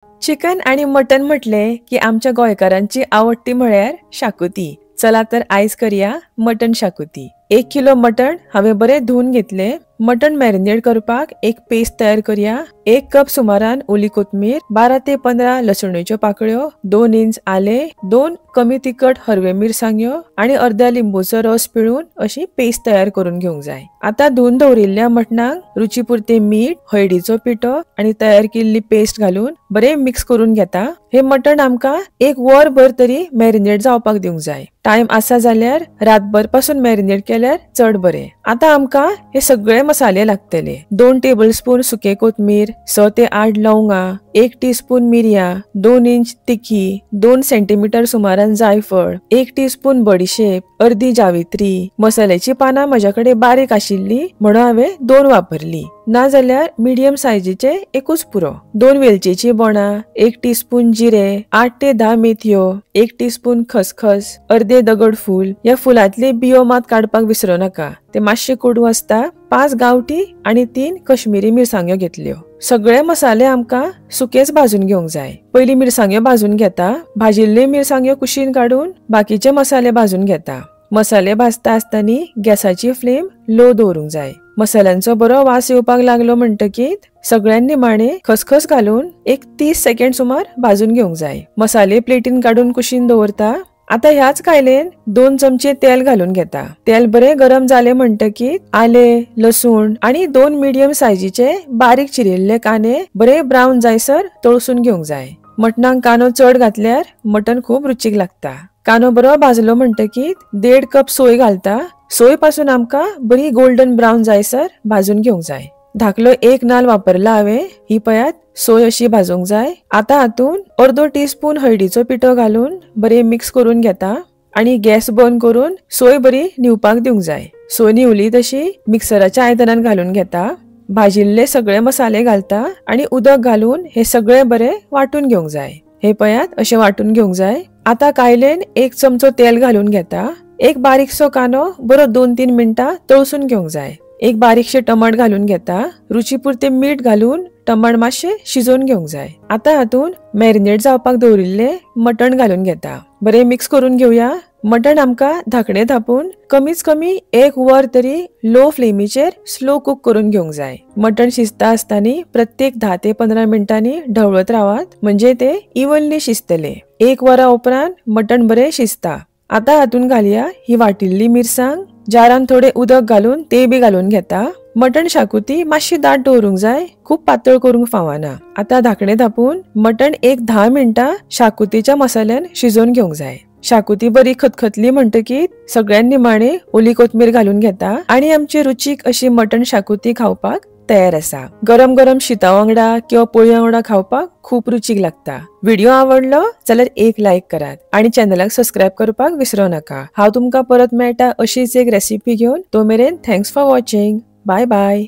Chicken आणि mutton म्हटले की आमच्या गोंयकारांची आवडटी म्हळ्यार शाकुती. चला तर आयज करूया मटन शाकुती. 1 किलो मटन हांवें बरें धुवन घेतले. मटन मॅरिनेट करपाक एक पेस्ट तयार करूया. 1 कप सुमारान ओली कोथमीर, 12 ते 15 लसणेच्यो पाकळ्यो, 2 इंच आले, 2 कमी तिखट हरवे मिरसांग्यो आणि अर्ध्या लिंबूचो रस पिळून अशी पेस्ट तयार करून घेवंक जाय. आता धुवन दवरिल्ल्या मटणाक रुचीपुरते मीठ, हळदीचो पिठो आणि तयार केल्ली पेस्ट घालून बरें मिक्स करून घेता. हे मटण आमका 1 वरभर तरी मॅरिनेट जावपाक दिवंक जाय. टाइम आसा जाल्यार रातभर पासून मॅरिनेट केल्यार चड बरें. आता आमका हे सगळे मसाले लागतले. 2 टेबलस्पून सुके कोथमीर, 6 ते 8 लवंगा, 1 टीस्पून मिरयां, 2 इंच तिखी, 2 सेंटीमीटर सुमारान जायफळ, 1 टीस्पून बडीशेप, अर्धी जावित्री. मसाल्याची पानां माझ्याकडे बारीक आशिल्ली म्हणून हांवें 2 वापरली. ना जाल्यार मिडियम सायजीचे एकूच पुरो. 2 वेलचीची बोंडां, 1 टीस्पून जिरे, 8 ते 10 मेथयो, 1 टीस्पून खसखस, अर्धे दगडफूल. या फुलांतले बियो मात काडपाक विसरूं नाका, ते मातशे कडू आसता. 5 गावठी आणि 3 कश्मीरी मिरसांग्यो घेतल्यो. सगळे मसाले आमका सुकेच भाजून घेवंक जाय. पयली मिरसांग्यो भाजून घेता. भाजिल्ले मिरसांग्यो कुशीन काडून बाकीचे मसाले भाजून घेता. मसाले भाजता आसतना गॅसाची फ्लेम लो दवरूंक जाय. मसाल्यांचो बरो वास येवपाक लागलो म्हणटकीत सगळ्यांनी निमाणे खसखस घालून एक 30 सेकंड सुमार भाजून घेवंक जाय. मसाले प्लेटीन काडून कुशीन दवरता. आता ह्याच कायलेन 2 चमचे तेल घालून घेता. तेल बरे गरम जाले म्हणटकीत आले, लसूण आणि 2 मिडियम सायजीचे बारीक चिरिल्ले कांदे बरे ब्राऊन जायसर तळसून घेवंक जाय. मटणाक कांदो चड घातल्यार मटण खूप रुचीक लागता. कांदो बरो भाजलो म्हणटकीत 1.5 कप सोय घालता. सोय पासून आमका बरी गोल्डन ब्राऊन जायसर भाजून घेवंक जाय. धाकलो 1 नाल्ल वापरला हांवें. ही पयात सोय अशी भाजूंक जाय. आता हातून अर्धो टीस्पून हळदीचो पिठो घालून बरे मिक्स करून घेता आणि गॅस बंद करून सोय बरी न्हिवपाक दिवंक जाय. सोय न्हिवली तशी मिक्सराच्या आयदनान घालून घेता. भाजिल्ले सगळे मसाले घालता आणि उदक घालून हे सगळे बरे वाटून घेवंक जाय. हे पयात अशे वाटून घेवंक जाय. आता कायलेन 1 चमचो तेल घालून घेता. एक बारीकसो कांदो बरो 2-3 मिनिटां तळसून घेवंक जाय. एक बारीकशे टमाट घालून घेता. रुचीपुरते मीठ घालून टमाट मातशे शिजोवन घेवंक जाय. आता हातून मॅरिनेट जावपाक दवरिल्ले मटण घालून घेता. बरे मिक्स करून घेवया. मटण आमका धाकणे धापून कमीच कमी 1 वर तरी लो फ्लेमीचेर स्लो कुक करून घेवंक जाय. मटण शिजता आसतना प्रत्येक 10 ते 15 मिनिटांनी ढवळत रावात म्हणजे ते इवनली शिजतले. 1 वरा उपरांत मटण बरे शिजता. आता हातून घालया ही वाटिल्ली मिरसांग. जारान थोडे उदक घालून ते बी घालून घेता. मटण शाकुती मातशी दाट दवरूंक जाय, खूप पातळ करूंक फावना. आता धाकणे धापून मटण एक 10 मिनिटां शाकुतीच्या मसाल्यान शिजोवन घेवंक जाय. शाकुती बरी खतखतली म्हणटकीत सगळ्यांनी निमाणे ओली कोथमीर घालून घेता आणि आमची रुचीक अशी मटण शाकुती खावपाक तयार आसा. गरम गरम शीता वांगडा किंवा पोळी वांगडा खावपाक खूप रुचीक लागता. व्हिडिओ आवडलो जाल्यार एक लायक करात आणि चॅनलाक सबस्क्राईब करपाक विसरू नका. हांव तुमकां परत मेळटा अशीच एक रेसिपी घेऊन. तो मेरेन thanks for watching. Bye bye.